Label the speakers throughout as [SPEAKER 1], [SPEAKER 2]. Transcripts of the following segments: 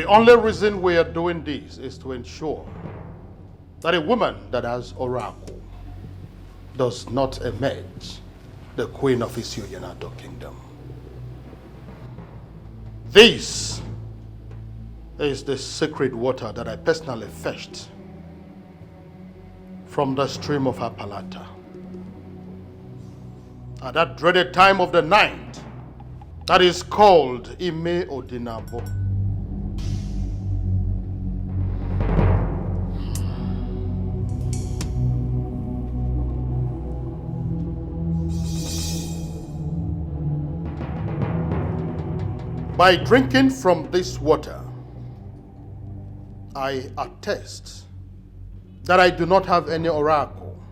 [SPEAKER 1] The only reason we are doing this is to ensure that a woman that has oracle does not emerge the queen of his Yanato kingdom. This is the sacred water that I personally fetched from the stream of Apalata. At that dreaded time of the night, that is called Ime Odinabo. By drinking from this water, I attest that I do not have any oracle,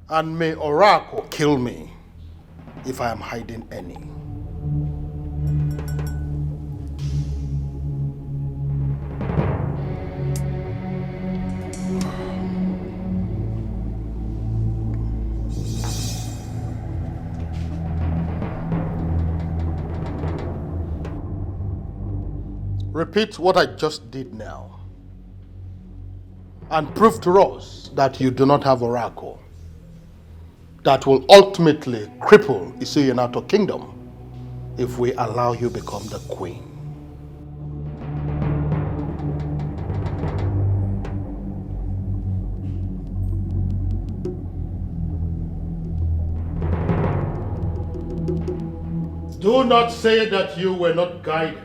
[SPEAKER 1] and may oracle kill me if I am hiding any. Repeat what I just did now and prove to us that you do not have oracle that will ultimately cripple Isuyanato kingdom if we allow you become the queen. Do not say that you were not guided.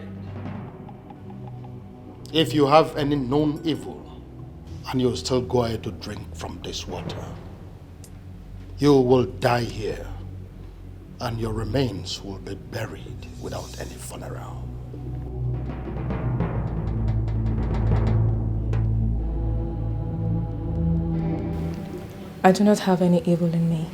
[SPEAKER 1] If you have any known evil and you still go ahead to drink from this water, you will die here and your remains will be buried without any funeral.
[SPEAKER 2] I do not have any evil in me.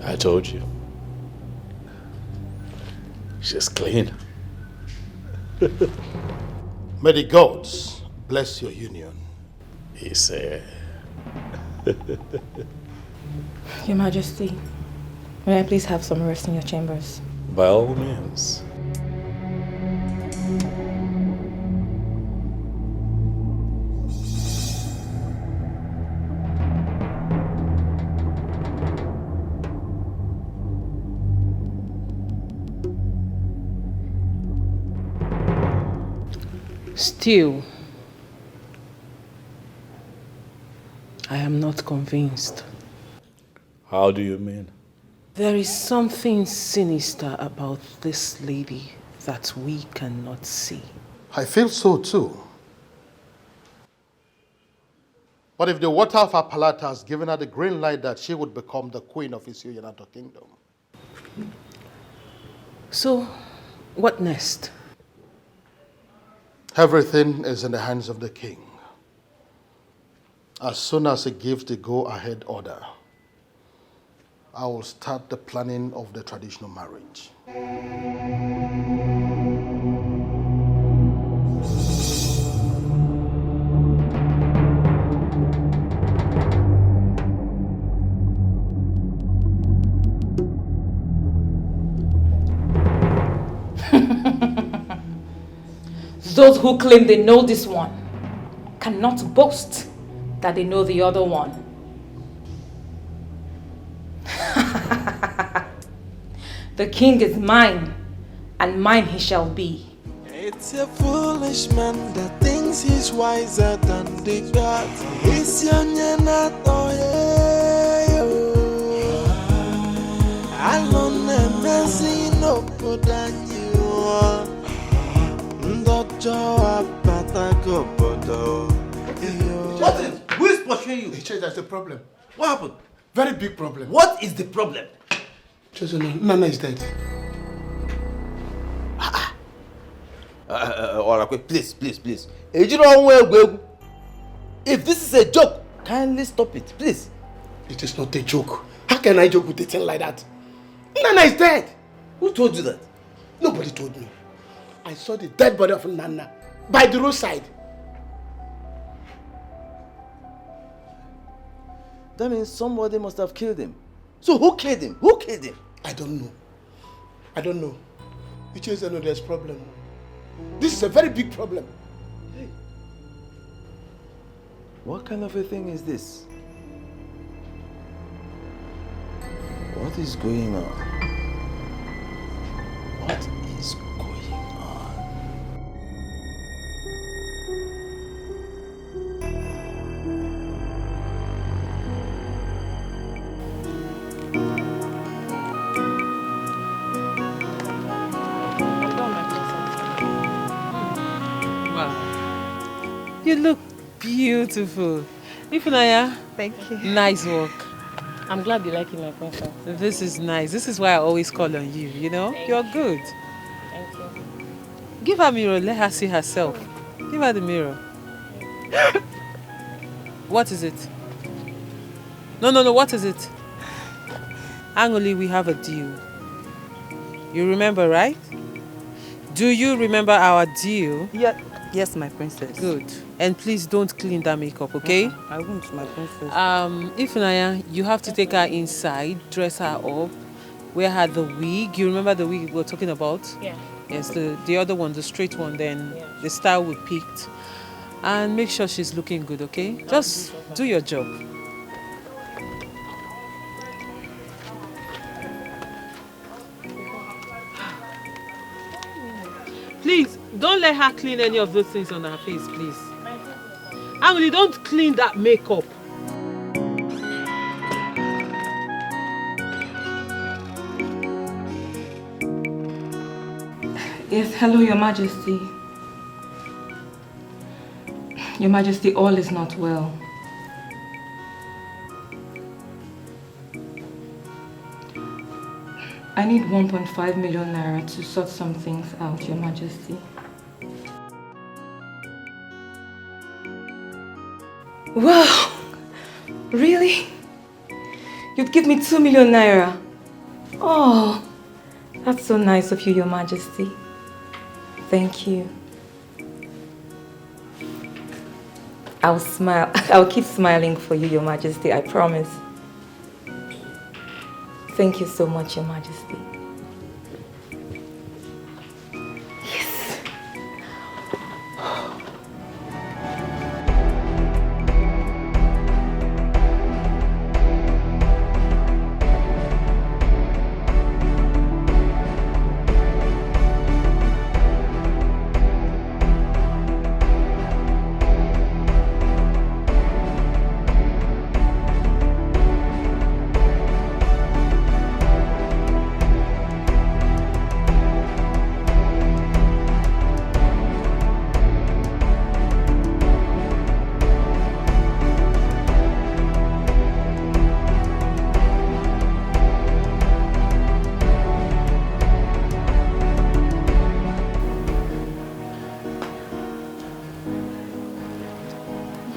[SPEAKER 3] I told you. She's clean.
[SPEAKER 1] May the gods bless your union.
[SPEAKER 3] He said.
[SPEAKER 2] Your Majesty, may I please have some rest in your chambers?
[SPEAKER 3] By all means.
[SPEAKER 4] Still, I am not convinced.
[SPEAKER 3] How do you mean?
[SPEAKER 4] There is something sinister about this lady that we cannot see.
[SPEAKER 1] I feel so too. But if the water of Apalata has given her the green light that she would become the queen of Isuyanato kingdom.
[SPEAKER 4] So, what next?
[SPEAKER 1] Everything is in the hands of the king. As soon as he gives the go-ahead order, I will start the planning of the traditional marriage.
[SPEAKER 2] Those who claim they know this one cannot boast that they know the other one. The king is mine, and mine he shall be.
[SPEAKER 5] It's a foolish man that thinks he's wiser than the gods. It's young and not I don't know no good than you.
[SPEAKER 6] What is? Who is pursuing you?
[SPEAKER 7] That's the problem.
[SPEAKER 6] What happened?
[SPEAKER 7] Very big problem.
[SPEAKER 6] What is the problem?
[SPEAKER 7] Nana is dead.
[SPEAKER 6] Please. If this is a joke, kindly stop it, please.
[SPEAKER 7] It is not a joke. How can I joke with a thing like that? Nana is dead.
[SPEAKER 6] Who told you that?
[SPEAKER 7] Nobody told me. I saw the dead body of Nana by the roadside.
[SPEAKER 6] That means somebody must have killed him. So who killed him? Who killed him?
[SPEAKER 7] I don't know. I don't know. You just know there's problem. This is a very big problem.
[SPEAKER 6] Hey. What kind of a thing is this? What is going on? What is going on?
[SPEAKER 4] Wow. You look beautiful. Ifunanya,
[SPEAKER 8] Thank you.
[SPEAKER 4] nice work.
[SPEAKER 8] I'm glad you like it, my princess.
[SPEAKER 4] This is nice. This is why I always call on you, you know? You're good.
[SPEAKER 8] Thank you.
[SPEAKER 4] Give her a mirror, let her see herself. Give her the mirror. What is it? No, what is it? Angoli, we have a deal. You remember, right? Do you remember our deal?
[SPEAKER 8] Yeah. Yes, my princess.
[SPEAKER 4] Good. And please don't clean that makeup, okay?
[SPEAKER 8] I won't, my princess.
[SPEAKER 4] Ifunanya, you have to take her inside, dress her up, wear her the wig. You remember the wig we were talking about?
[SPEAKER 8] Yeah.
[SPEAKER 4] Yes, the other one, the straight one, then the style we picked. And make sure she's looking good, okay? Just do your job. Please, don't let her clean any of those things on her face, please. Emily, don't clean that makeup.
[SPEAKER 2] Yes, hello, Your Majesty. Your Majesty, all is not well. I need 1.5 million naira to sort some things out, Your Majesty. Wow! Really? You'd give me 2 million naira? Oh, that's so nice of you, Your Majesty. Thank you. I'll smile. I'll keep smiling for you, Your Majesty, I promise. Thank you so much, Your Majesty. Yes.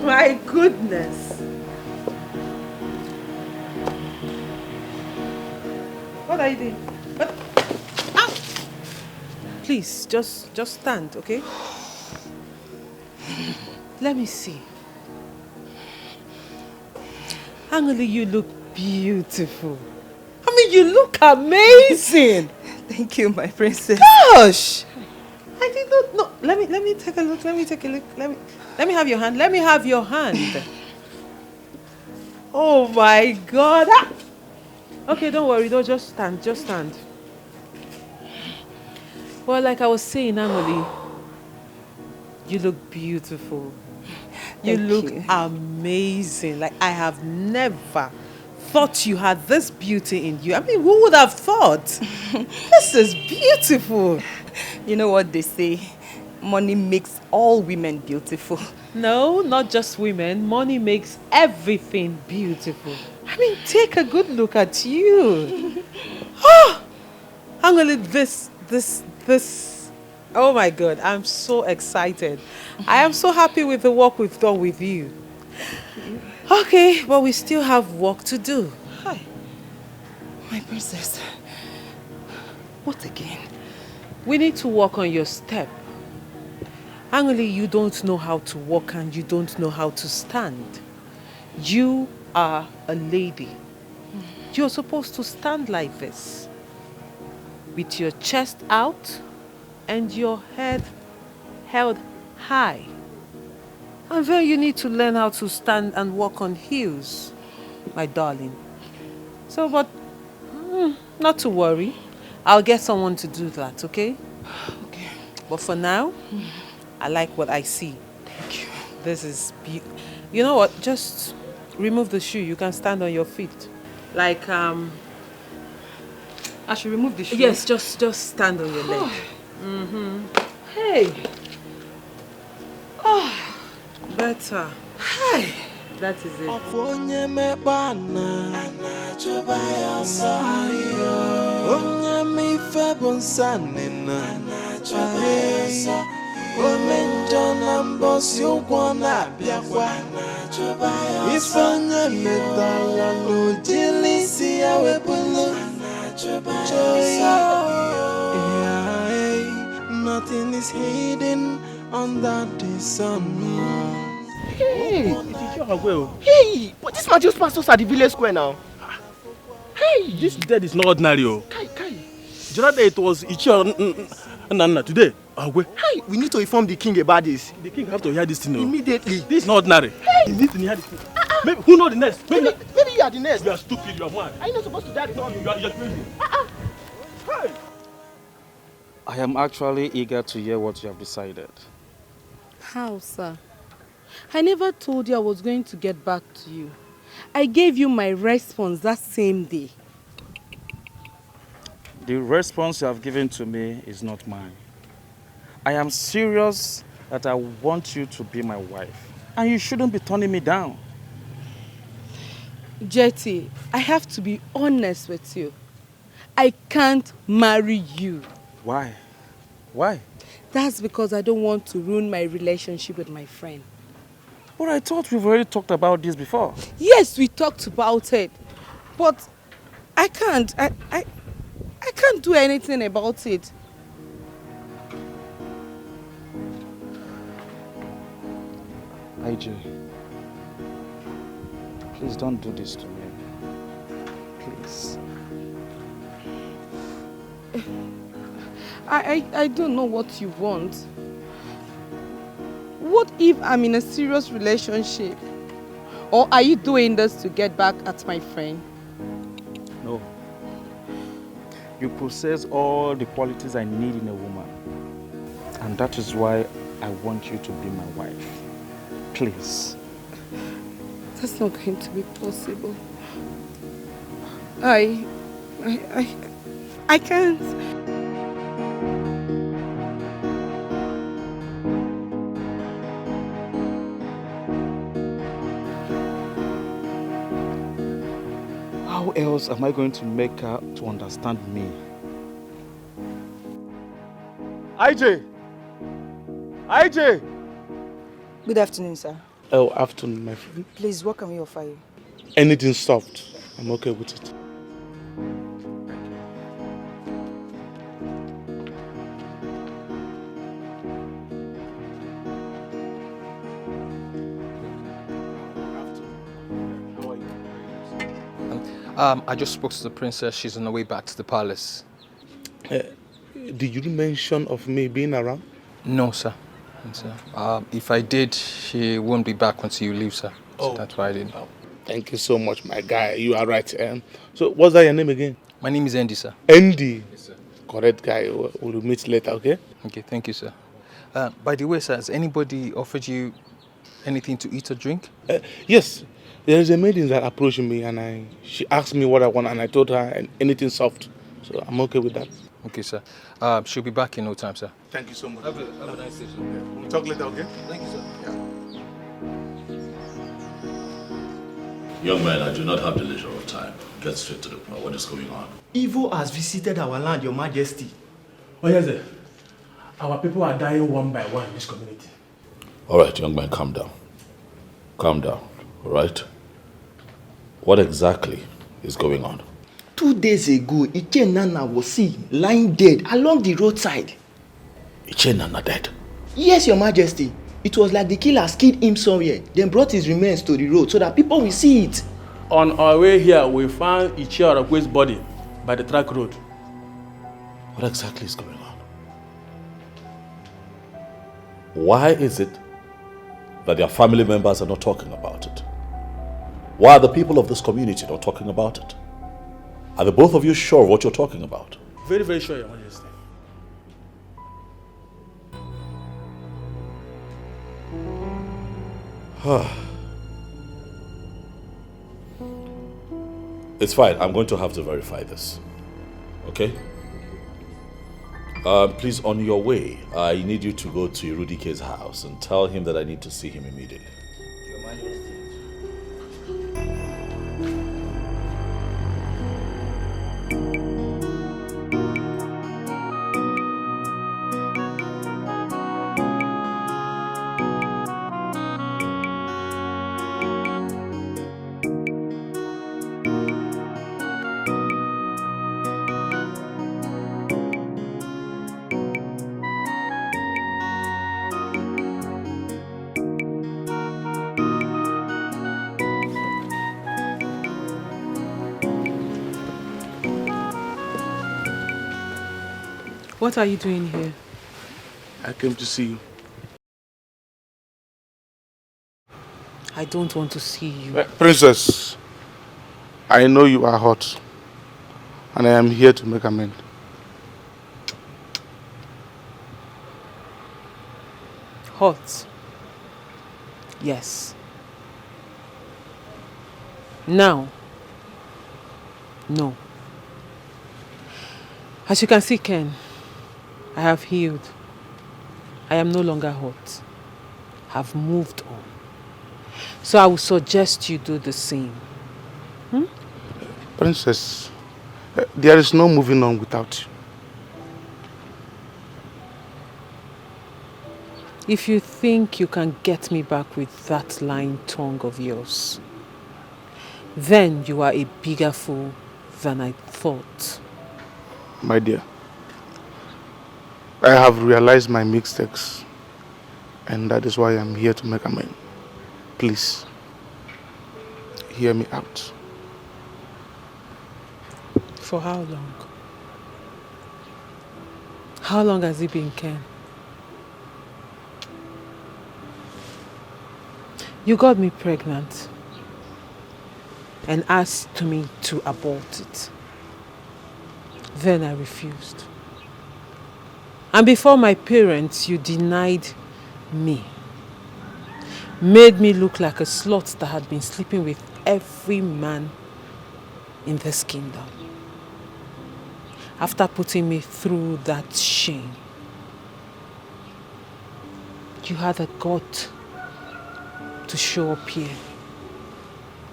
[SPEAKER 4] My goodness. What are you doing? What? Ow! Please, just stand, okay? Let me see. Angeli, you look beautiful. I mean, you look amazing.
[SPEAKER 8] Thank you, my princess.
[SPEAKER 4] Gosh! I did not know. Let me take a look. Let me take a look. Let me have your hand. Let me have your hand. Oh my God. Ah! Okay, don't worry. Don't just stand. Just stand. Well, like I was saying, Angoli, you look beautiful. You look amazing. Like I have never thought you had this beauty in you. I mean, who would have thought? This is beautiful.
[SPEAKER 8] You know what they say? Money makes all women beautiful.
[SPEAKER 4] No, not just women. Money makes everything beautiful. I mean, take a good look at you. Oh, Angeli, this. Oh my God, I'm so excited. I am so happy with the work we've done with you. Okay, but we still have work to do. Hi.
[SPEAKER 8] My princess. What again?
[SPEAKER 4] We need to work on your step. Actually, you don't know how to walk and you don't know how to stand. You are a lady. You're supposed to stand like this, with your chest out and your head held high. And then you need to learn how to stand and walk on heels, my darling. So, but not to worry. I'll get someone to do that, okay?
[SPEAKER 8] Okay.
[SPEAKER 4] But for now, I like what I see.
[SPEAKER 8] Thank you.
[SPEAKER 4] This is beautiful. You know what? Just remove the shoe. You can stand on your feet. Like,
[SPEAKER 8] I should remove the shoe?
[SPEAKER 4] yes, just stand on your leg.
[SPEAKER 8] Hey.
[SPEAKER 4] Better.
[SPEAKER 8] Hi.
[SPEAKER 4] That is it.
[SPEAKER 5] Onye mekpana chụba ya ọsọ onye mife bụ nsanina chụba ya ọsọ ome njọ na mbọsị ụgwọ na-abịakwa ife onye metala n'ojili isi ya wepụlụ nothing is hidden under the sun.
[SPEAKER 6] Hey, but this man just passed us at the village square now.
[SPEAKER 7] Hey, this dead is not ordinary.
[SPEAKER 6] Kai.
[SPEAKER 7] The other day it was Ichi and Nana. Today,
[SPEAKER 6] Hey, we need to inform the king about this.
[SPEAKER 7] the king have to hear this thing.
[SPEAKER 6] Immediately.
[SPEAKER 7] This is not ordinary. He needs to hear this thing. Maybe, who knows the next?
[SPEAKER 6] Maybe you are the next.
[SPEAKER 7] You are stupid. You are mad.
[SPEAKER 6] Are you not supposed to die before me?
[SPEAKER 7] You are crazy. Hey.
[SPEAKER 9] I am actually eager to hear what you have decided.
[SPEAKER 10] How, sir? I never told you I was going to get back to you. I gave you my response that same day.
[SPEAKER 9] The response you have given to me is not mine. I am serious that I want you to be my wife. And you shouldn't be turning me down.
[SPEAKER 10] Jetty, I have to be honest with you. I can't marry you.
[SPEAKER 9] Why? Why?
[SPEAKER 10] That's because I don't want to ruin my relationship with my friend.
[SPEAKER 9] But I thought we've already talked about this before.
[SPEAKER 10] Yes, we talked about it. But I can't. I can't do anything about it.
[SPEAKER 9] IJ, please don't do this to me. Please.
[SPEAKER 10] I don't know what you want. What if I'm in a serious relationship? Or are you doing this to get back at my friend?
[SPEAKER 9] No. You possess all the qualities I need in a woman. And that is why I want you to be my wife. Please.
[SPEAKER 10] That's not going to be possible. I can't.
[SPEAKER 9] How else am I going to make her to understand me?
[SPEAKER 6] IJ!
[SPEAKER 8] Good afternoon, sir.
[SPEAKER 7] Oh, afternoon, my friend.
[SPEAKER 8] Please, what can we offer you?
[SPEAKER 7] Anything soft. I'm okay with it.
[SPEAKER 11] I just spoke to the princess. She's on her way back to the palace.
[SPEAKER 7] Did you mention of me being around?
[SPEAKER 11] No, sir. No, sir. If I did, she won't be back until you leave, sir. So that's why I didn't.
[SPEAKER 7] Thank you so much, my guy. You are right. So, what's that your name again?
[SPEAKER 11] My name is Andy, sir.
[SPEAKER 7] Andy?
[SPEAKER 11] Yes, sir.
[SPEAKER 7] Correct guy. We'll meet later, okay?
[SPEAKER 11] Okay, thank you, sir. By the way, sir, has anybody offered you anything to eat or drink?
[SPEAKER 7] Yes. There is a maiden that approached me and she asked me what I want and I told her anything soft. So I'm okay with that.
[SPEAKER 11] Okay, sir. She'll be back in no time, sir.
[SPEAKER 7] Thank you so much.
[SPEAKER 11] Have a nice day, sir.
[SPEAKER 7] We'll talk later, okay?
[SPEAKER 11] Thank you, sir.
[SPEAKER 3] Young man, I do not have the leisure of time. Get straight to the point. What is going on?
[SPEAKER 6] Evil has visited our land, Your Majesty.
[SPEAKER 7] Oh, yes, sir. Our people are dying one by one in this community.
[SPEAKER 3] All right, young man, calm down. Calm down, all right? What exactly is going on?
[SPEAKER 6] 2 days ago, Iche Nana was seen lying dead along the roadside.
[SPEAKER 3] Iche Nana dead?
[SPEAKER 6] Yes, Your Majesty. It was like the killers killed him somewhere, then brought his remains to the road so that people will see it.
[SPEAKER 12] On our way here, we found Iche Orakwe's body by the track road.
[SPEAKER 3] What exactly is going on? Why is it that their family members are not talking about it? Why are the people of this community not talking about it? Are the both of you sure of what you're talking about?
[SPEAKER 12] Very, very sure, Your Majesty.
[SPEAKER 3] It's fine. I'm going to have to verify this. Okay? Please, on your way, I need you to go to Irudike's house and tell him that I need to see him immediately.
[SPEAKER 6] Your Majesty.
[SPEAKER 4] What are you doing here?
[SPEAKER 7] I came to see you.
[SPEAKER 4] I don't want to see you.
[SPEAKER 7] Princess, I know you are hot, and I am here to make amends.
[SPEAKER 4] Hot? Yes. Now? No. As you can see, Ken, I have healed. I am no longer hot. I've moved on. So I would suggest you do the same.
[SPEAKER 7] Princess, there is no moving on without you.
[SPEAKER 4] If you think you can get me back with that lying tongue of yours, then you are a bigger fool than I thought.
[SPEAKER 7] My dear, I have realized my mistakes, and that is why I am here to make amends. Please, hear me out.
[SPEAKER 4] For how long? How long has it been, Ken? You got me pregnant and asked me to abort it. Then I refused. And before my parents, you denied me. Made me look like a slut that had been sleeping with every man in this kingdom. After putting me through that shame, you had the gut to show up here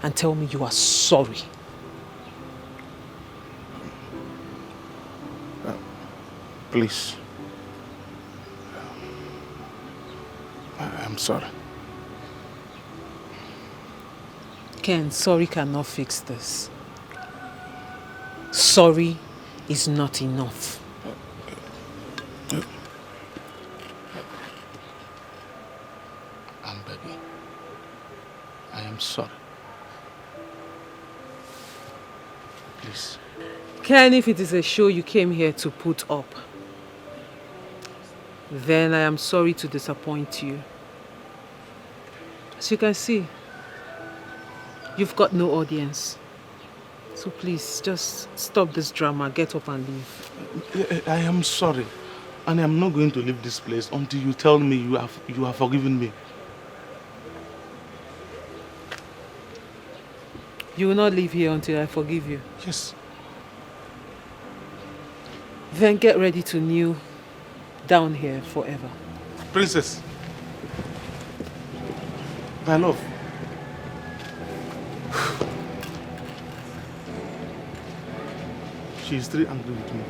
[SPEAKER 4] and tell me you are sorry.
[SPEAKER 7] Please. I'm sorry.
[SPEAKER 4] Ken, sorry cannot fix this. Sorry is not enough.
[SPEAKER 7] I'm begging. I am sorry. Please.
[SPEAKER 4] Ken, if it is a show you came here to put up, then I am sorry to disappoint you. As you can see, you've got no audience. So please, just stop this drama, get up and leave.
[SPEAKER 7] I am sorry. And I am not going to leave this place until you tell me you have forgiven me.
[SPEAKER 4] You will not leave here until I forgive you?
[SPEAKER 7] Yes.
[SPEAKER 4] Then get ready to kneel down here forever.
[SPEAKER 7] Princess. My love. She is still angry with me.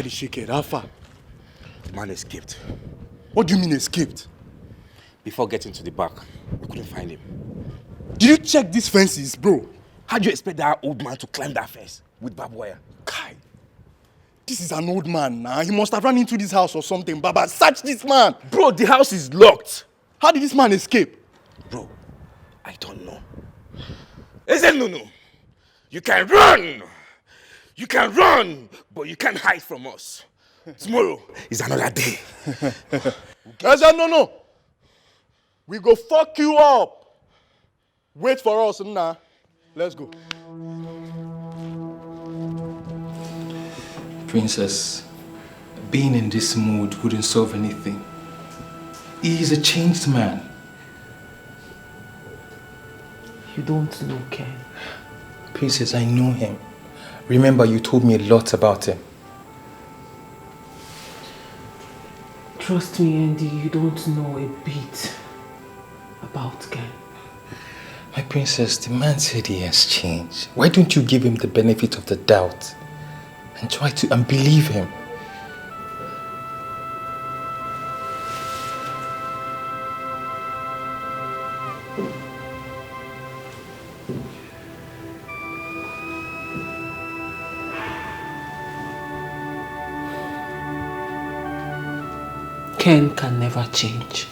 [SPEAKER 13] Why did she get that far? The man escaped. What do you mean escaped? Before getting to the back, we couldn't find him. Did you check these fences, bro? How do you expect that old man to climb that fence with barbed wire? Kai, this is an old man now. He must have run into this house or something. Baba, search this man. Bro, the house is locked. How did this man escape? Bro, I don't know. Isn't no. You can run. You can run, but you can't hide from us. Tomorrow is another day. No. We go fuck you up. Wait for us, nah. Let's go.
[SPEAKER 11] Princess, being in this mood wouldn't solve anything. He is a changed man.
[SPEAKER 10] You don't know Ken.
[SPEAKER 11] Princess, I know him. Remember, you told me a lot about him.
[SPEAKER 10] Trust me, Andy, you don't know a bit about Ken.
[SPEAKER 11] My princess, the man said he has changed. Why don't you give him the benefit of the doubt and try to believe him?
[SPEAKER 10] Ken can never change.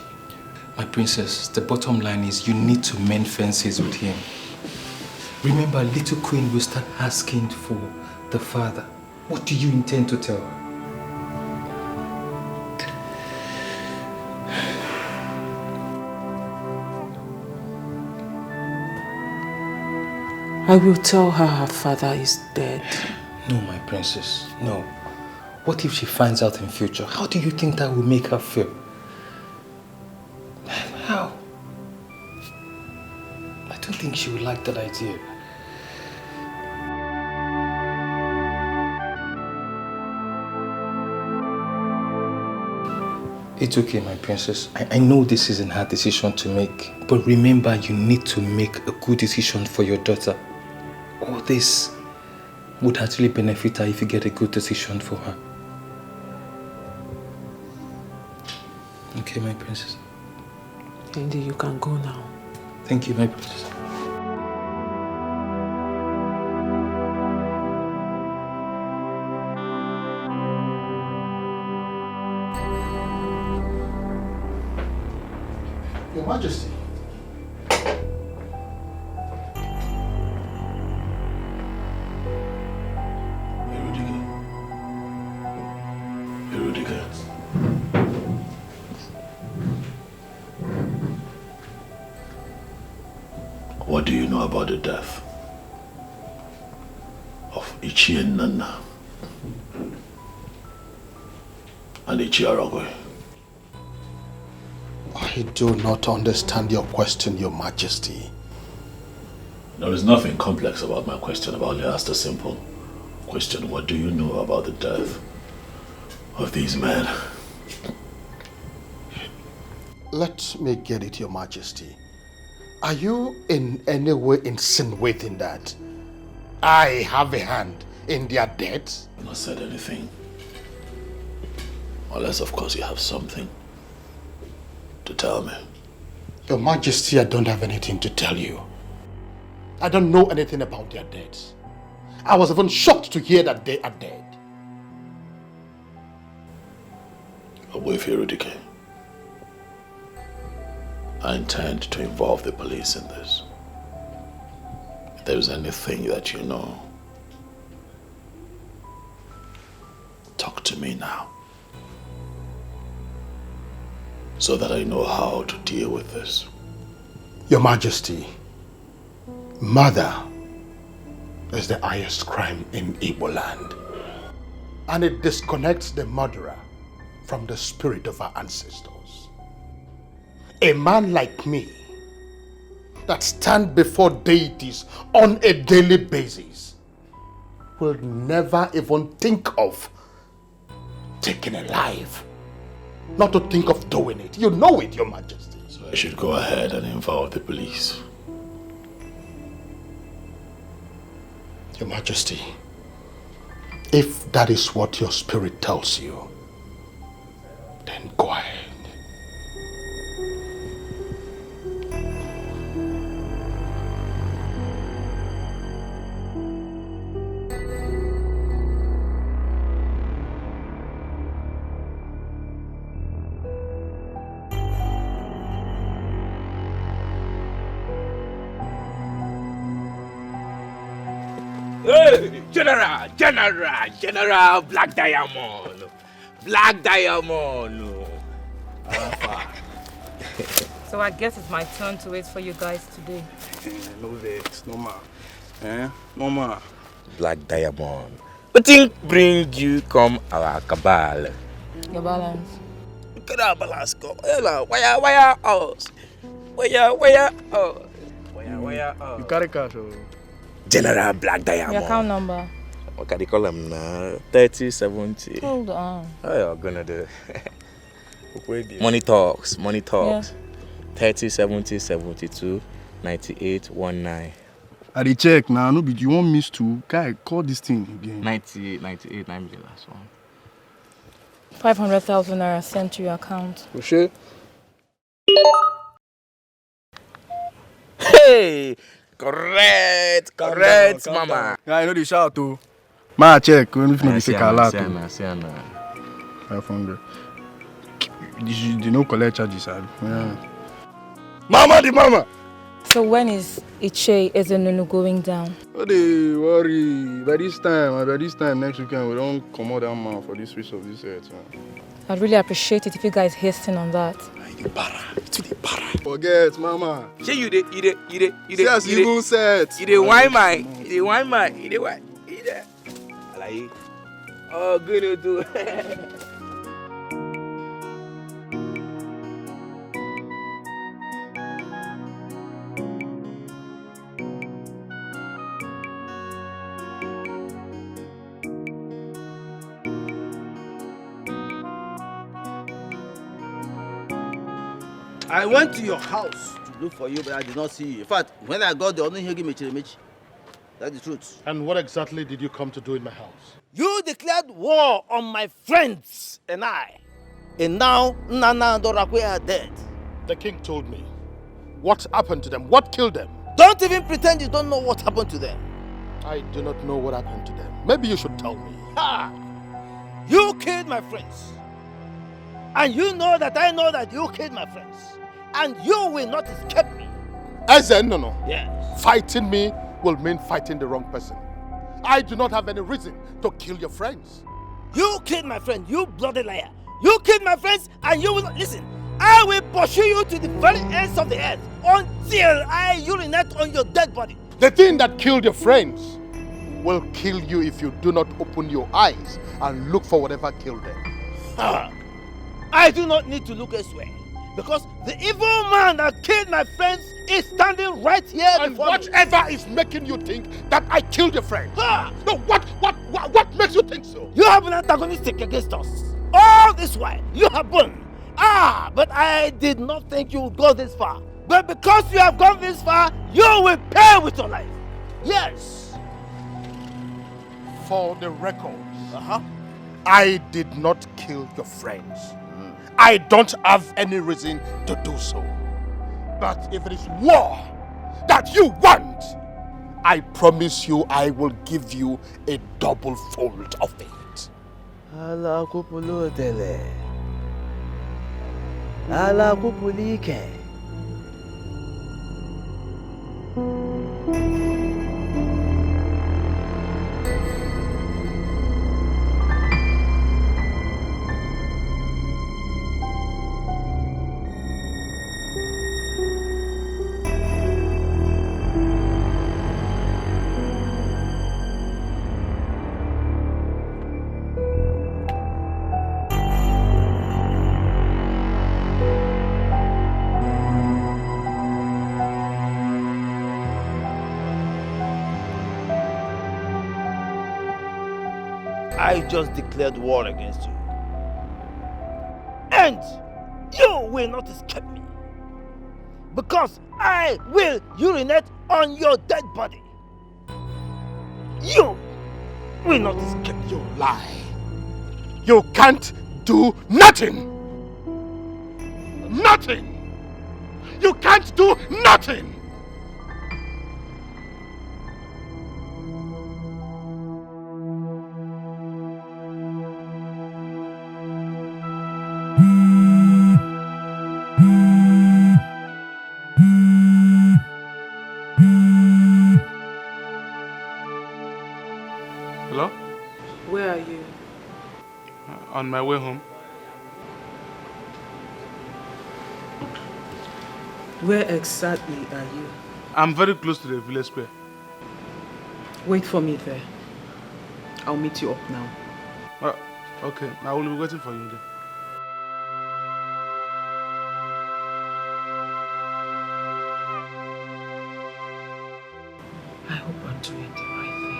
[SPEAKER 11] My princess, the bottom line is you need to mend fences with him. Remember, little queen will start asking for the father. What do you intend to tell her?
[SPEAKER 10] I will tell her her father is dead.
[SPEAKER 11] No, my princess, no. What if she finds out in future? How do you think that will make her feel? How? I don't think she would like that idea. It's okay, my princess. I know this isn't her decision to make, but remember, you need to make a good decision for your daughter. All this would actually benefit her if you get a good decision for her. Okay, my princess.
[SPEAKER 10] Andy, you can go now.
[SPEAKER 11] Thank you, my princess.
[SPEAKER 1] Your Majesty.
[SPEAKER 3] What do you know about the death of Ichie Nana and Ichie Aragwe?
[SPEAKER 1] I do not understand your question, Your Majesty.
[SPEAKER 3] There is nothing complex about my question. I've only asked a simple question. What do you know about the death of these men?
[SPEAKER 1] Let me get it, Your Majesty. Are you in any way insinuating that I have a hand in their deaths?
[SPEAKER 3] I've not said anything. Unless, of course, you have something to tell me.
[SPEAKER 1] Your Majesty, I don't have anything to tell you. I don't know anything about their deaths. I was even shocked to hear that they are dead.
[SPEAKER 3] Obuefi, I intend to involve the police in this. If there's anything that you know, talk to me now, so that I know how to deal with this.
[SPEAKER 1] Your Majesty, murder is the highest crime in Igbo land, and it disconnects the murderer from the spirit of our ancestors. A man like me that stand before deities on a daily basis will never even think of taking a life. Not to think of doing it. You know it, Your Majesty.
[SPEAKER 3] So I should go ahead and involve the police.
[SPEAKER 1] Your Majesty, If that is what your spirit tells you, then go ahead.
[SPEAKER 13] Hey, General, Black Diamond. Black Diamond.
[SPEAKER 2] So I guess it's my turn to wait for you guys today.
[SPEAKER 7] No vex, no ma. No ma.
[SPEAKER 13] Black Diamond. What thing bring you come our cabal?
[SPEAKER 2] Your balance.
[SPEAKER 13] Get our balance go. Where us? Where us?
[SPEAKER 7] You carry cash or?
[SPEAKER 13] General Black Diamond.
[SPEAKER 2] Your account number.
[SPEAKER 13] What can you call them now? 3070.
[SPEAKER 2] Hold on.
[SPEAKER 13] How you gonna do? Money talks.
[SPEAKER 2] Yeah.
[SPEAKER 13] 3070 72 98 19.
[SPEAKER 7] I dey check now. No, but you won't miss two. Guy, call this thing again.
[SPEAKER 13] 98 9 million last one.
[SPEAKER 2] 500,000 naira sent to your account.
[SPEAKER 7] For sure.
[SPEAKER 13] Hey! Correct, mama.
[SPEAKER 7] Yeah, I know the shout too. Ma check. When if no be say kala too. 500. You no collect charges, yeah. Mama the mama.
[SPEAKER 2] So when is Iche Ezenunu going down?
[SPEAKER 7] No dey worry. By this time next weekend we don't come out that man for this week of this earth.
[SPEAKER 2] I'd really appreciate it if you guys hasten on that.
[SPEAKER 7] Forget, mama.
[SPEAKER 13] Say you dey.
[SPEAKER 7] Yes, even set.
[SPEAKER 13] You dey wine my. Like, oh, good to do.
[SPEAKER 14] I went to your house to look for you, but I did not see you. In fact, when I got there, I only hear me. That's the truth.
[SPEAKER 1] And what exactly did you come to do in my house?
[SPEAKER 14] You declared war on my friends and I. And now, Nana and Dorakwe are dead.
[SPEAKER 1] The king told me. What happened to them? What killed them?
[SPEAKER 14] Don't even pretend you don't know what happened to them.
[SPEAKER 1] I do not know what happened to them. Maybe you should tell me.
[SPEAKER 14] Ha! You killed my friends. And you know that I know that you killed my friends. And you will not escape me.
[SPEAKER 1] No.
[SPEAKER 14] Yes.
[SPEAKER 1] Fighting me will mean fighting the wrong person. I do not have any reason to kill your friends.
[SPEAKER 14] You killed my friend, you bloody liar. You killed my friends and you will not listen. I will pursue you to the very ends of the earth until I urinate on your dead body.
[SPEAKER 1] The thing that killed your friends will kill you if you do not open your eyes and look for whatever killed them.
[SPEAKER 14] I do not need to look elsewhere because the evil man that killed my friends is standing right here
[SPEAKER 1] and
[SPEAKER 14] before
[SPEAKER 1] whatever
[SPEAKER 14] me.
[SPEAKER 1] is making you think that I killed your friends? No, what makes you think so?
[SPEAKER 14] You have been antagonistic against us. All this while, you have won. But I did not think you would go this far. But because you have gone this far, you will pay with your life. Yes.
[SPEAKER 1] For the records, I did not kill your friends. I don't have any reason to do so. But if it is war that you want, I promise you I will give you a double fold of it.
[SPEAKER 14] Ala kupulu tele. Ala kupulike. I just declared war against you. And you will not escape me. Because I will urinate on your dead body. You! will not escape.
[SPEAKER 1] You lie. You can't do nothing. Nothing. You can't do nothing.
[SPEAKER 7] Hello?
[SPEAKER 4] Where are you?
[SPEAKER 7] On my way home.
[SPEAKER 4] Where exactly are you?
[SPEAKER 7] I'm very close to the village square.
[SPEAKER 4] Wait for me there. I'll meet you up now.
[SPEAKER 7] Okay, I will be waiting for you then.
[SPEAKER 4] I hope I'm doing the right thing.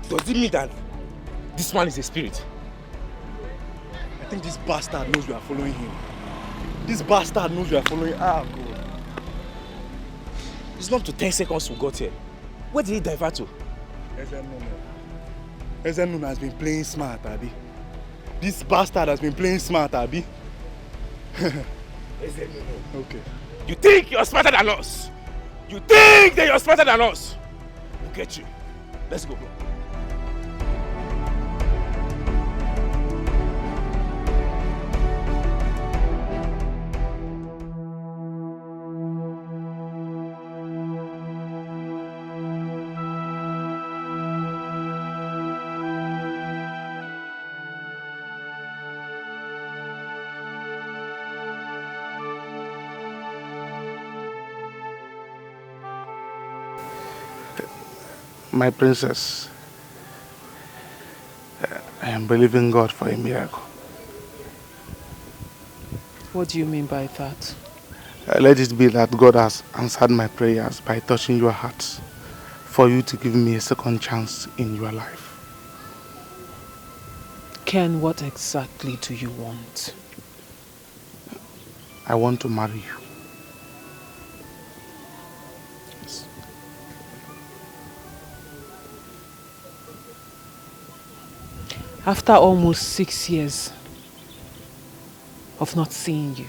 [SPEAKER 13] Does it mean that this man is a spirit?
[SPEAKER 7] I think this bastard knows we are following him. This bastard knows we are following. Ah, God.
[SPEAKER 13] It's not to 10 seconds we got here. Where did he divert to?
[SPEAKER 7] Ezenun has been playing smart, Abi. This bastard has been playing smart, Abi. Okay.
[SPEAKER 13] You think you're smarter than us? You think that you're smarter than us? We'll get you. Let's go, bro.
[SPEAKER 7] My princess, I am believing God for a miracle.
[SPEAKER 4] What do you mean by that?
[SPEAKER 7] Let it be that God has answered my prayers by touching your heart for you to give me a second chance in your life.
[SPEAKER 4] Ken, what exactly do you want?
[SPEAKER 7] I want to marry you.
[SPEAKER 4] After almost 6 years of not seeing you,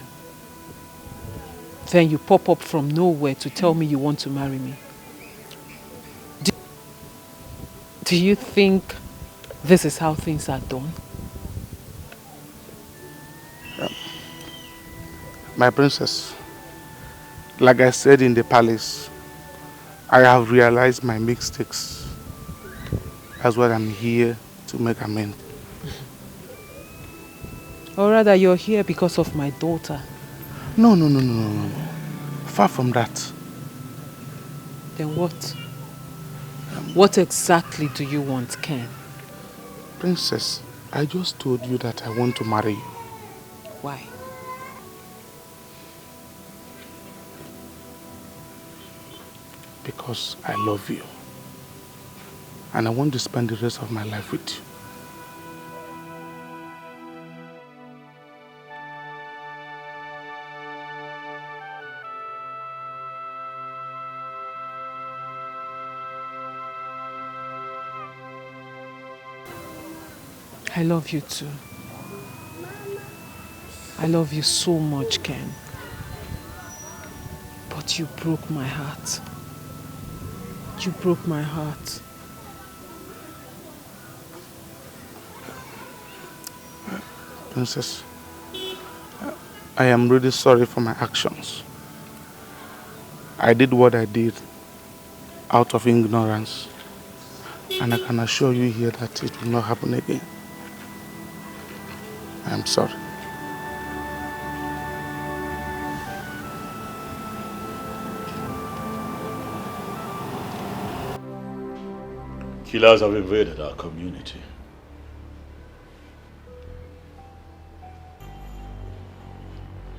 [SPEAKER 4] then you pop up from nowhere to tell me you want to marry me. Do you think this is how things are done?
[SPEAKER 7] My princess, like I said in the palace, I have realized my mistakes. That's why I'm here to make amends.
[SPEAKER 4] Or rather, you're here because of my daughter.
[SPEAKER 7] No. Far from that.
[SPEAKER 4] Then what? What exactly do you want, Ken?
[SPEAKER 7] Princess, I just told you that I want to marry you.
[SPEAKER 4] Why?
[SPEAKER 7] Because I love you. And I want to spend the rest of my life with you.
[SPEAKER 4] I love you too. I love you so much, Ken. But you broke my heart. You broke my heart.
[SPEAKER 7] Princess, I am really sorry for my actions. I did what I did out of ignorance, and I can assure you here that it will not happen again. I am sorry.
[SPEAKER 3] Killers have invaded our community.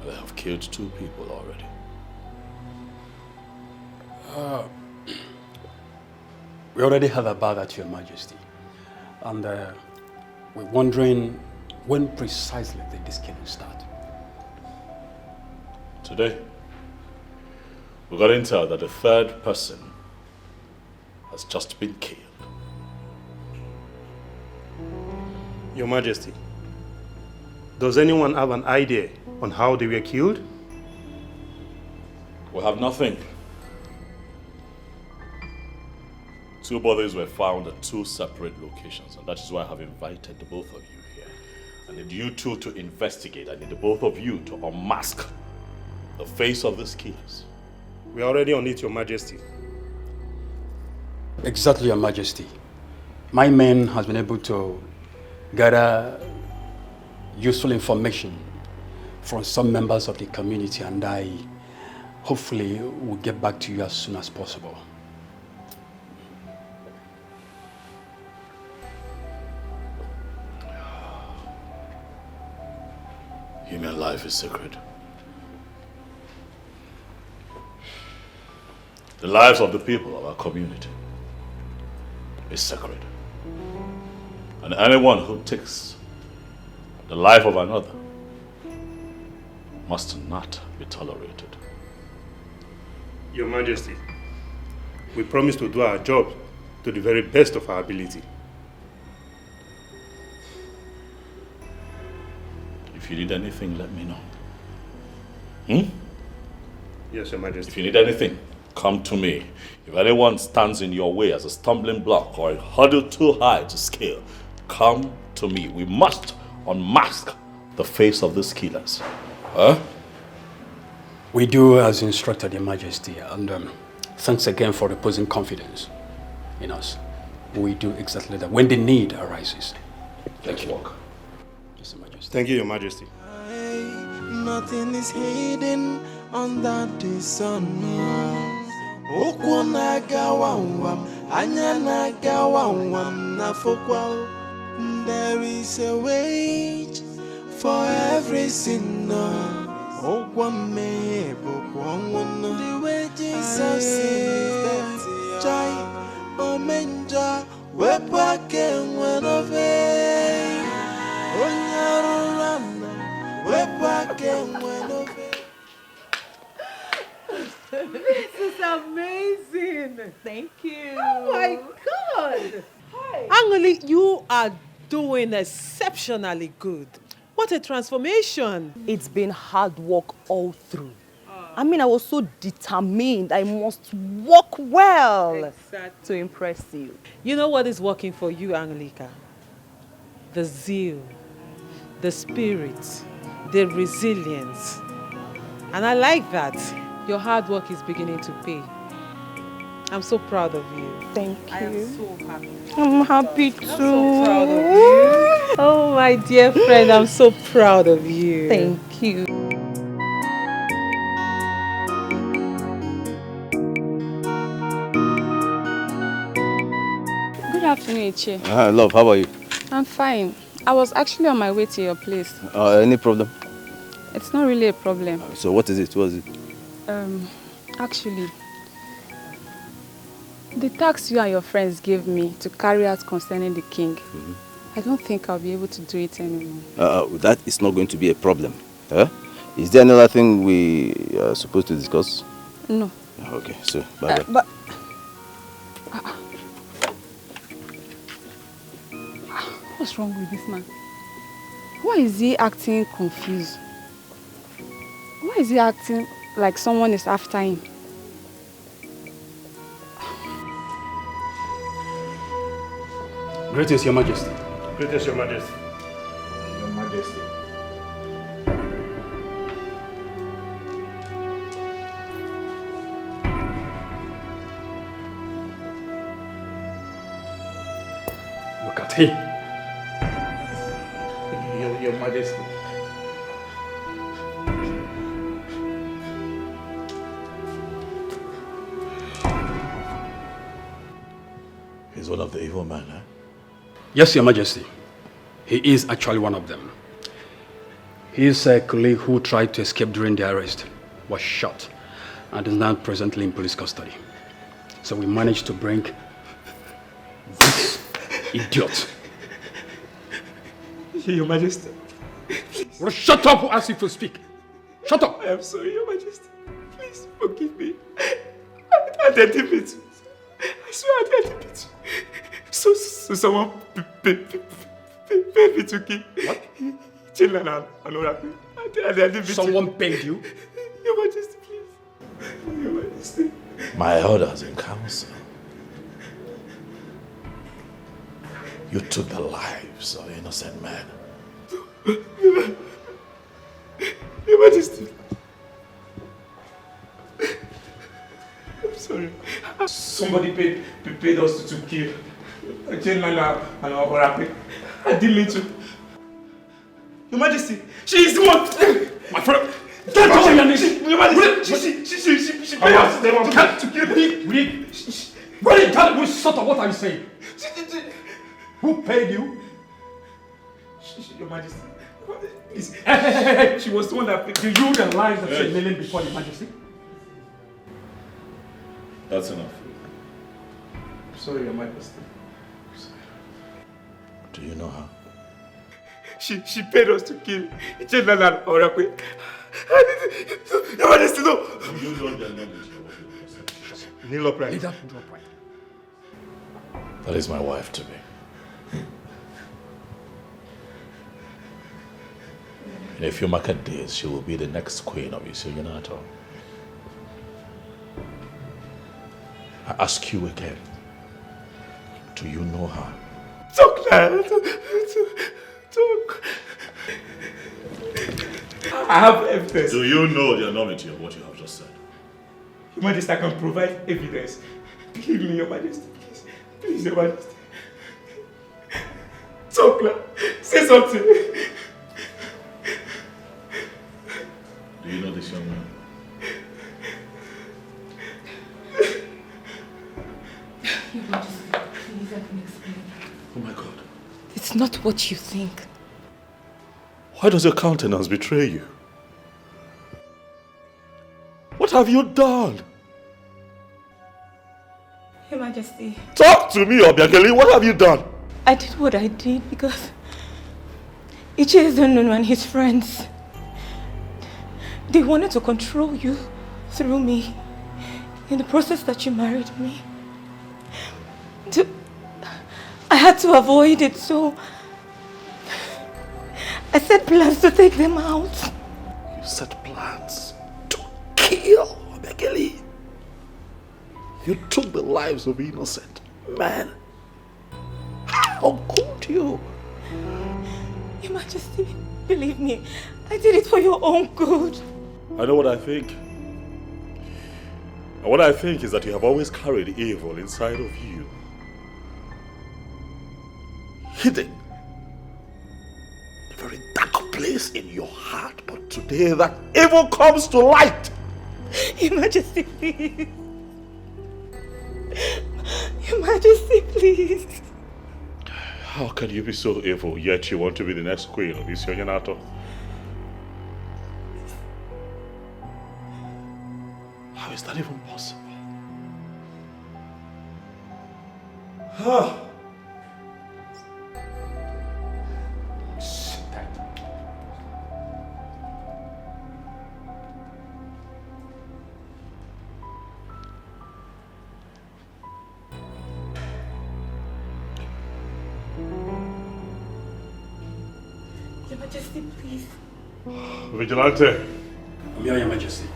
[SPEAKER 3] They have killed 2 people already.
[SPEAKER 15] We already heard about that, Your Majesty. And we're wondering when precisely did this killing start?
[SPEAKER 3] Today, we got intel that the 3rd person has just been killed.
[SPEAKER 16] Your Majesty, does anyone have an idea on how they were killed?
[SPEAKER 3] We have nothing. 2 bodies were found at 2 separate locations, and that is why I have invited the both of you here. I need you two to investigate. I need the both of you to unmask the face of these killers.
[SPEAKER 16] We are already on it, Your Majesty.
[SPEAKER 15] Exactly, Your Majesty. My men has been able to gather useful information from some members of the community, and I hopefully will get back to you as soon as possible.
[SPEAKER 3] Human life is sacred. The lives of the people of our community is sacred. And anyone who takes the life of another must not be tolerated.
[SPEAKER 16] Your Majesty, we promise to do our job to the very best of our ability.
[SPEAKER 3] If you need anything, let me know.
[SPEAKER 16] Yes, Your Majesty.
[SPEAKER 3] If you need anything, come to me. If anyone stands in your way as a stumbling block or a hurdle too high to scale, come to me. We must unmask the face of these killers. Huh?
[SPEAKER 15] We do as instructed, Your Majesty, and thanks again for reposing confidence in us. We do exactly that when the need arises.
[SPEAKER 3] Let's walk.
[SPEAKER 15] Yes, Your Majesty.
[SPEAKER 16] Thank you, Your Majesty.
[SPEAKER 5] Nothing is hidden under the sun. Okwo nagawawam, anya nagawawam nafokwa. There is a wage for every sinner. Okwo me bokwo. The wages of sin is death. Jai omenja wepake wenove. Onyarurana wepake wenove.
[SPEAKER 4] This is amazing.
[SPEAKER 8] Thank you.
[SPEAKER 4] Oh my God. Angoli, you are doing exceptionally good. What a transformation.
[SPEAKER 8] It's been hard work all through. I mean, I was so determined. I must work well to impress you.
[SPEAKER 4] You know what is working for you, Angelica? The zeal, the spirit, the resilience. And I like that. Your hard work is beginning to pay. I'm so proud of you.
[SPEAKER 8] Thank you.
[SPEAKER 4] I am so happy.
[SPEAKER 8] I'm happy too.
[SPEAKER 4] I'm so proud of you. Oh, my dear friend, I'm so proud of you.
[SPEAKER 8] Thank you.
[SPEAKER 17] Good afternoon, Ichi.
[SPEAKER 18] Love, how are you?
[SPEAKER 17] I'm fine. I was actually on my way to your place.
[SPEAKER 18] Any problem?
[SPEAKER 17] It's not really a problem.
[SPEAKER 18] So what is it? What is it?
[SPEAKER 17] Actually, the task you and your friends gave me to carry out concerning the king, I don't think I'll be able to do it anymore.
[SPEAKER 18] That is not going to be a problem. Is there another thing we are supposed to discuss?
[SPEAKER 17] No.
[SPEAKER 18] Okay, so bye-bye.
[SPEAKER 17] But what's wrong with this man? Why is he acting confused? Why is he acting like someone is after him?
[SPEAKER 15] Greetings, Your Majesty.
[SPEAKER 16] Greetings, Your Majesty.
[SPEAKER 3] Your Majesty.
[SPEAKER 7] Your Majesty.
[SPEAKER 3] He's one of the evil men, eh?
[SPEAKER 15] Yes, Your Majesty. He is actually one of them. His colleague who tried to escape during the arrest was shot and is now presently in police custody. So we managed to bring this idiot.
[SPEAKER 19] Your Majesty.
[SPEAKER 15] Well, shut up! Who asked you to speak? Shut up!
[SPEAKER 19] I am sorry, Your Majesty. Please forgive me. I didn't mean to. I swear I didn't mean to. So someone paid me to kill. What? Children and Oracle.
[SPEAKER 15] Someone paid you?
[SPEAKER 19] Your Majesty, please. Your Majesty.
[SPEAKER 3] My orders in council. You took the lives of innocent men.
[SPEAKER 19] Your Majesty. I'm sorry. Somebody paid us to kill Children and Oracle. I didn't mean to. Your Majesty, she is the one.
[SPEAKER 15] My friend, don't tell me your name.
[SPEAKER 19] Your Majesty, she paid us to kill me.
[SPEAKER 15] Really, shut up. What are you saying? Who paid you?
[SPEAKER 19] Your Majesty. Hey. She was the one that paid.
[SPEAKER 15] Do you realize that you're kneeling before Your Majesty?
[SPEAKER 3] That's enough.
[SPEAKER 19] Sorry, Your Majesty.
[SPEAKER 3] Do you know her?
[SPEAKER 19] She paid us to kill Children and Oracle. Your Majesty, no.
[SPEAKER 3] You know the knowledge.
[SPEAKER 19] Kneel upright.
[SPEAKER 3] That is my wife to be. In a few market days, she will be the next queen of Isuyunato. I ask you again, do you know her?
[SPEAKER 19] Talk. I have evidence.
[SPEAKER 3] Do you know the enormity of what you have just said?
[SPEAKER 19] Your Majesty, I can provide evidence. Believe me, Your Majesty, please. Please, Your Majesty. Talk now. Say something.
[SPEAKER 3] Do you know this young man?
[SPEAKER 2] Your Majesty, please let me explain.
[SPEAKER 3] Oh my God.
[SPEAKER 2] It's not what you think.
[SPEAKER 3] Why does your countenance betray you? What have you done?
[SPEAKER 2] Your Majesty.
[SPEAKER 3] Talk to me, Obiageli. What have you done?
[SPEAKER 2] I did what I did because Iche Nunu and his friends, they wanted to control you through me in the process that you married me. I had to avoid it, so I set plans to take them out.
[SPEAKER 3] You set plans to kill Obiageli. You took the lives of innocent men. How could you?
[SPEAKER 2] Your Majesty, believe me, I did it for your own good.
[SPEAKER 3] I know what I think. And what I think is that you have always carried evil inside of you. Hidden. A very dark place in your heart. But today that evil comes to light.
[SPEAKER 2] Your Majesty, please. Your Majesty, please.
[SPEAKER 3] How can you be so evil, yet you want to be the next queen of Isuyunato? How is that even possible?
[SPEAKER 2] Your Majesty, please.
[SPEAKER 3] Vigilante.
[SPEAKER 15] I'm here, Your Majesty.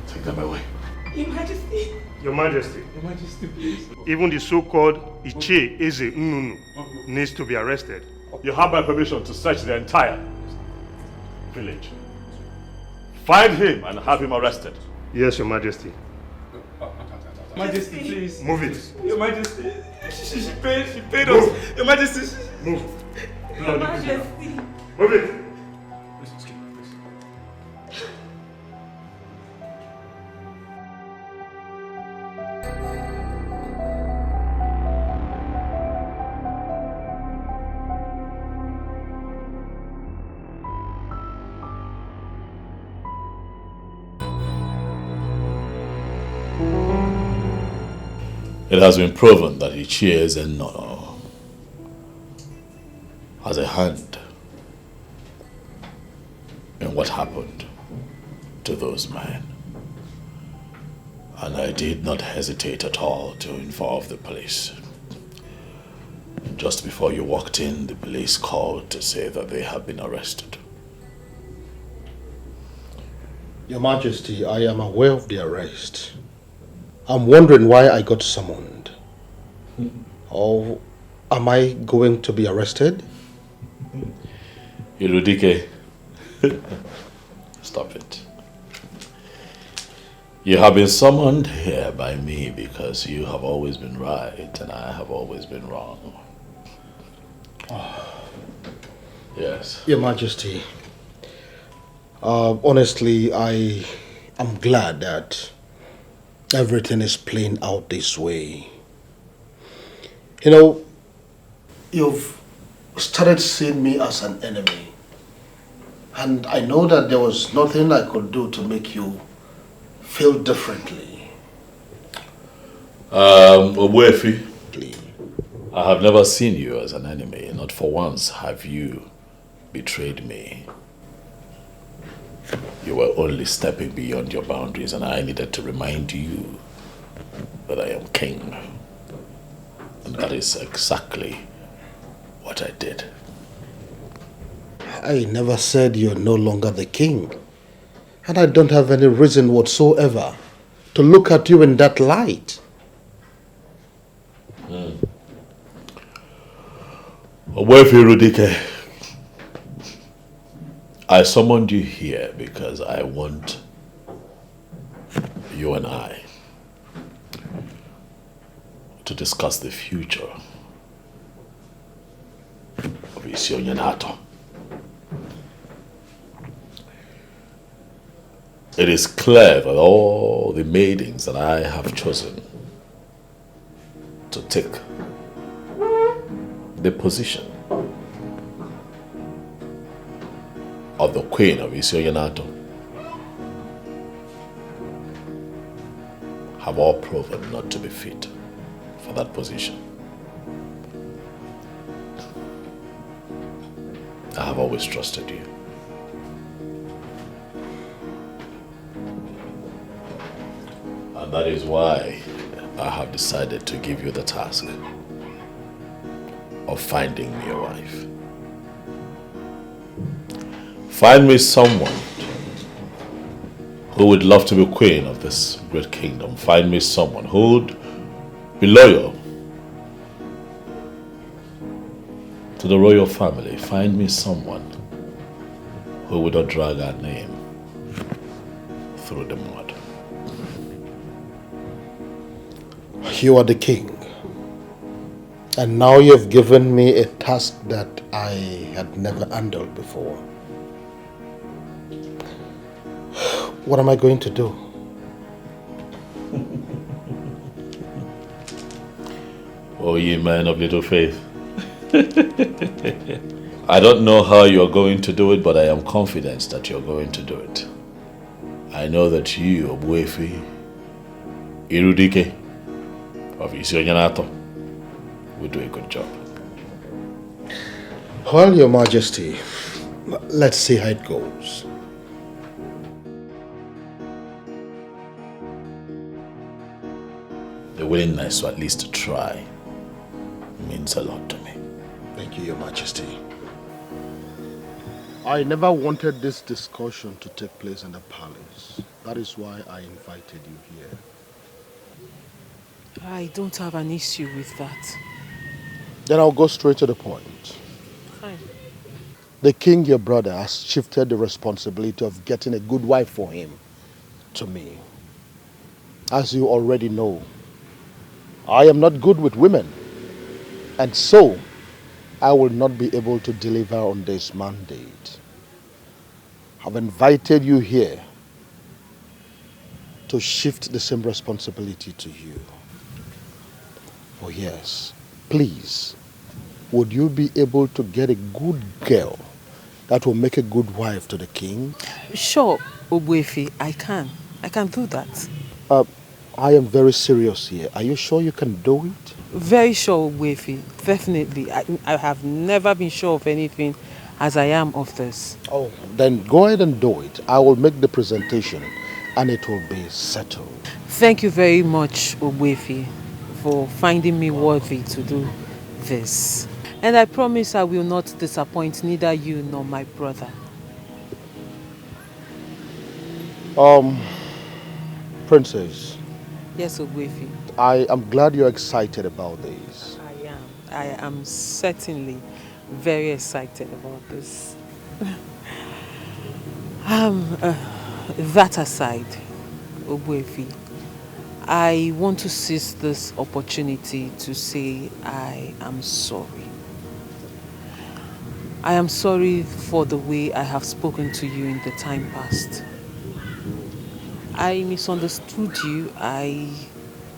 [SPEAKER 3] Take them away.
[SPEAKER 2] Your Majesty.
[SPEAKER 16] Your Majesty.
[SPEAKER 19] Your Majesty, please.
[SPEAKER 16] Even the so-called Iche Eze Nunu needs to be arrested.
[SPEAKER 3] You have my permission to search the entire village. Find him and have him arrested.
[SPEAKER 16] Yes, Your Majesty.
[SPEAKER 19] Majesty, please.
[SPEAKER 16] Move it.
[SPEAKER 19] Your Majesty, she paid us. Your Majesty.
[SPEAKER 16] Move.
[SPEAKER 2] Your Majesty.
[SPEAKER 16] Move it.
[SPEAKER 3] It has been proven that he cheers and Nono has a hand in what happened to those men. And I did not hesitate at all to involve the police. Just before you walked in, the police called to say that they have been arrested.
[SPEAKER 1] Your Majesty, I am aware of the arrest. I'm wondering why I got summoned. Or am I going to be arrested?
[SPEAKER 3] Irudike, stop it. You have been summoned here by me because you have always been right and I have always been wrong. Yes.
[SPEAKER 1] Your Majesty, honestly, I am glad that everything is playing out this way. You know, you've started seeing me as an enemy. And I know that there was nothing I could do to make you feel differently.
[SPEAKER 3] Obuefi, I have never seen you as an enemy. Not for once have you betrayed me. You were only stepping beyond your boundaries and I needed to remind you that I am king. And that is exactly what I did.
[SPEAKER 1] I never said you're no longer the king. And I don't have any reason whatsoever to look at you in that light.
[SPEAKER 3] Obuefi Rudike, I summoned you here because I want you and I to discuss the future of Isionyanato. It is clear that all the maidens that I have chosen to take the position of the Queen of Isionyanato have all proven not to be fit for that position. I have always trusted you. And that is why I have decided to give you the task of finding me a wife. Find me someone who would love to be queen of this great kingdom. Find me someone who would be loyal to the royal family. Find me someone who would not drag our name through the mud.
[SPEAKER 1] You are the king. And now you've given me a task that I had never handled before. What am I going to do?
[SPEAKER 3] Oh, ye men of little faith. I don't know how you're going to do it, but I am confident that you're going to do it. I know that you, Obuefi Irudike of Isionyanato, will do a good job.
[SPEAKER 1] Well, Your Majesty, let's see how it goes.
[SPEAKER 3] The willingness to at least try means a lot to me.
[SPEAKER 1] Thank you, Your Majesty. I never wanted this discussion to take place in the palace. That is why I invited you here.
[SPEAKER 4] I don't have an issue with that.
[SPEAKER 1] Then I'll go straight to the point.
[SPEAKER 4] Fine.
[SPEAKER 1] The king, your brother, has shifted the responsibility of getting a good wife for him to me. As you already know, I am not good with women. And so, I will not be able to deliver on this mandate. I've invited you here to shift the same responsibility to you. Oh yes, please, would you be able to get a good girl that will make a good wife to the king?
[SPEAKER 4] Sure, Ogbuefi, I can. I can do that.
[SPEAKER 1] I am very serious here. Are you sure you can do it?
[SPEAKER 4] Very sure, Ogbuefi. Definitely. I have never been sure of anything as I am of this.
[SPEAKER 1] Oh, then go ahead and do it. I will make the presentation and it will be settled.
[SPEAKER 4] Thank you very much, Ogbuefi, for finding me worthy to do this. And I promise I will not disappoint neither you nor my brother.
[SPEAKER 1] Princess.
[SPEAKER 4] Yes, Ogbuefi.
[SPEAKER 1] I am glad you're excited about this.
[SPEAKER 4] I am certainly very excited about this. That aside, Ogbuefi, I want to seize this opportunity to say I am sorry. I am sorry for the way I have spoken to you in the time past. I misunderstood you. I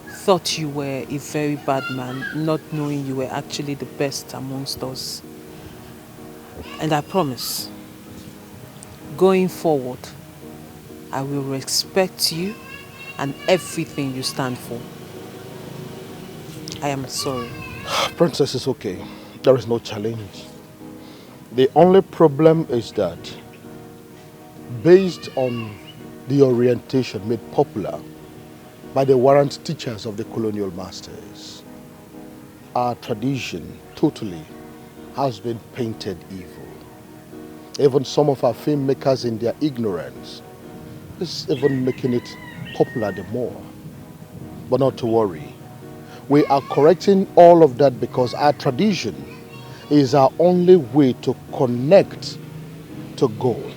[SPEAKER 4] thought you were a very bad man, not knowing you were actually the best amongst us. And I promise, going forward, I will respect you and everything you stand for. I am sorry.
[SPEAKER 1] Princess, it's okay. There is no challenge. The only problem is that, based on the orientation made popular by the warrant teachers of the colonial masters, our tradition totally has been painted evil. Even some of our filmmakers in their ignorance is even making it popular the more. But not to worry. We are correcting all of that because our tradition is our only way to connect to God,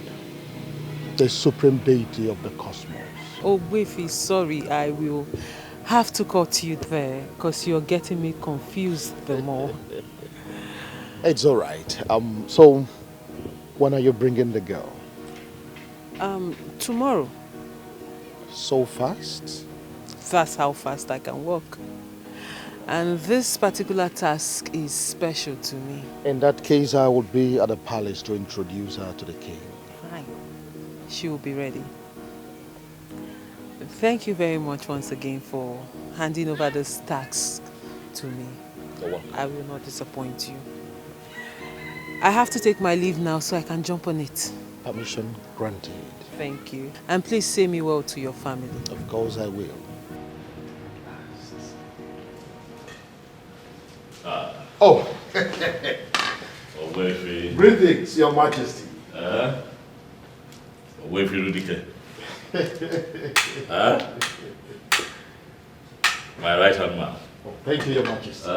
[SPEAKER 1] the supreme deity of the cosmos.
[SPEAKER 4] Oh, Ogbuefi, sorry, I will have to cut you there because you're getting me confused the more.
[SPEAKER 1] It's all right. So, when are you bringing the girl?
[SPEAKER 4] Tomorrow.
[SPEAKER 1] So fast?
[SPEAKER 4] That's how fast I can walk. And this particular task is special to me.
[SPEAKER 1] In that case, I will be at the palace to introduce her to the king.
[SPEAKER 4] Fine. She will be ready. Thank you very much once again for handing over this task to me.
[SPEAKER 1] You're welcome.
[SPEAKER 4] I will not disappoint you. I have to take my leave now so I can jump on it.
[SPEAKER 1] Permission granted.
[SPEAKER 4] Thank you. And please say me well to your family.
[SPEAKER 1] Of course I will. Oh.
[SPEAKER 3] Ogbuefi.
[SPEAKER 1] Greetings, Your Majesty.
[SPEAKER 3] Ogbuefi Rudike. My right hand man.
[SPEAKER 1] Oh, thank you, Your Majesty.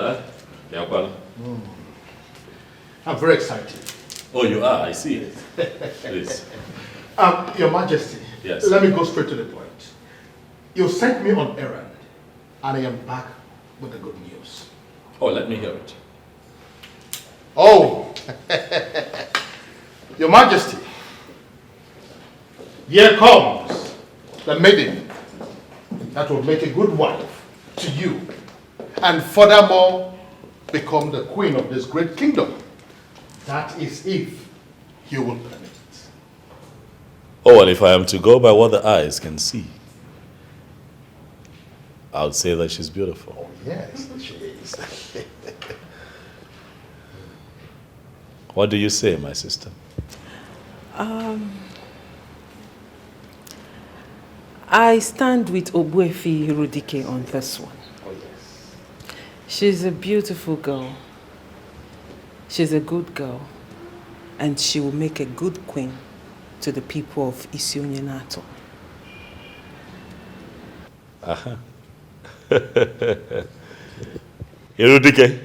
[SPEAKER 1] I'm very excited.
[SPEAKER 3] Oh, you are? I see it. Please.
[SPEAKER 1] Your Majesty.
[SPEAKER 3] Yes.
[SPEAKER 1] Let me go straight to the point. You sent me on errand, and I am back with the good news.
[SPEAKER 3] Oh, let me hear it.
[SPEAKER 1] Oh, Your Majesty, here comes the maiden that will make a good wife to you, and furthermore become the queen of this great kingdom. That is if you will permit it.
[SPEAKER 3] Oh, and if I am to go by what the eyes can see, I would say that she's beautiful.
[SPEAKER 1] Oh, yes, she is.
[SPEAKER 3] What do you say, my sister?
[SPEAKER 4] I stand with Ogbuefi Rudike on this one.
[SPEAKER 1] Oh, yes.
[SPEAKER 4] She's a beautiful girl. She's a good girl. And she will make a good queen to the people of Isionyenato.
[SPEAKER 3] Irudike.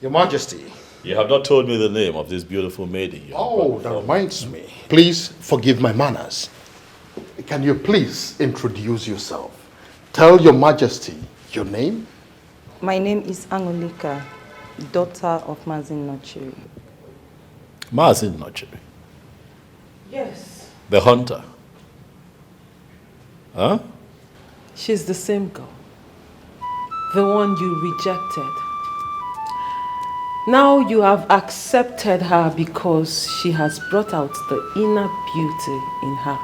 [SPEAKER 1] Your Majesty.
[SPEAKER 3] You have not told me the name of this beautiful maiden.
[SPEAKER 1] That reminds me. Please forgive my manners. Can you please introduce yourself? Tell Your Majesty your name.
[SPEAKER 2] My name is Angolika. daughter of Mazin Nochiri.
[SPEAKER 3] Mazin Nochiri?
[SPEAKER 4] Yes.
[SPEAKER 3] The hunter? Huh?
[SPEAKER 4] She's the same girl. The one you rejected. Now you have accepted her because she has brought out the inner beauty in her.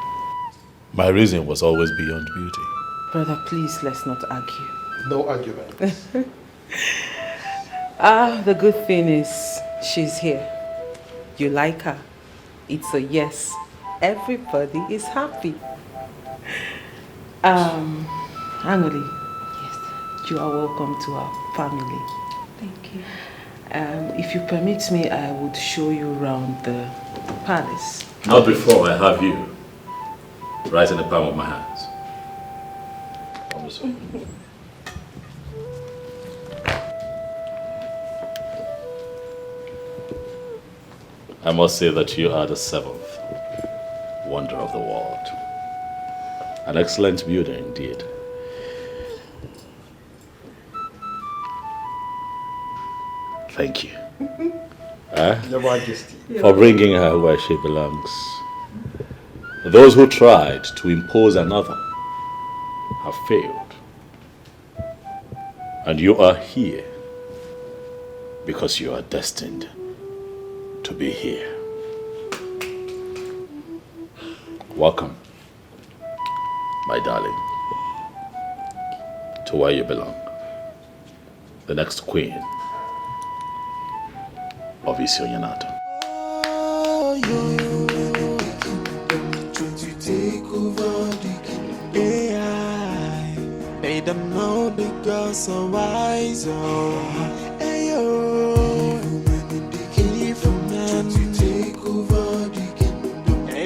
[SPEAKER 3] My reason was always beyond beauty.
[SPEAKER 4] Brother, please, let's not argue.
[SPEAKER 1] No argument.
[SPEAKER 4] The good thing is she's here. You like her. It's a yes. Everybody is happy. Angoli. Yes. You are welcome to our family.
[SPEAKER 2] Thank you.
[SPEAKER 4] If you permit me, I would show you around the palace.
[SPEAKER 3] Not before I have you right in the palm of my hands. I must say that you are the seventh wonder of the world. An excellent builder indeed. Thank you.
[SPEAKER 1] Your Majesty.
[SPEAKER 3] For bringing her where she belongs. Those who tried to impose another have failed. And you are here because you are destined to be here. Welcome, my darling, to where you belong. The next queen of Isionyanato.
[SPEAKER 5] Made them know the girls are wise.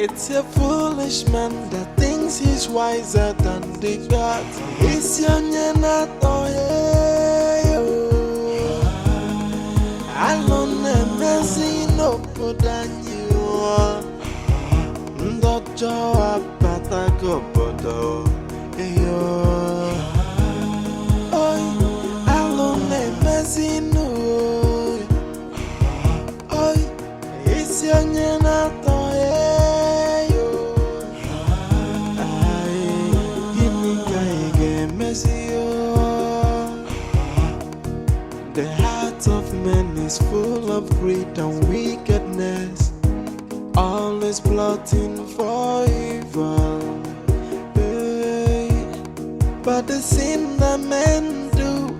[SPEAKER 5] It's a foolish man that thinks he's wiser than the gods. Isionyanato. Alone and messy no good than you. Ndojo apata go bodo. Alone and messy no. Isionyanato. The heart of man is full of greed and wickedness, always plotting for evil. But the sin that men do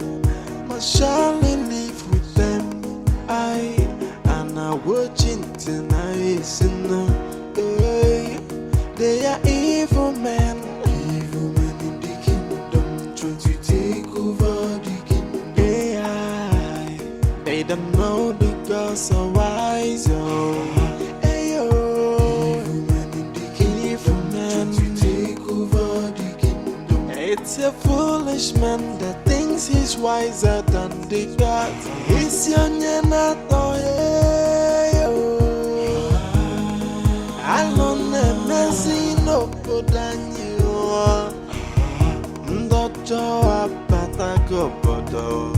[SPEAKER 5] must surely live with them. And I'm watching tonight. They are evil men. Evil men in the kingdom, trying to take over the kingdom. They don't know the gods are wise. Evil men in the kingdom, trying to take over the kingdom. It's a foolish man that thinks he's wiser than the gods. Isionyanato. Alone and messy no good than you. Ndojo apata go bodo.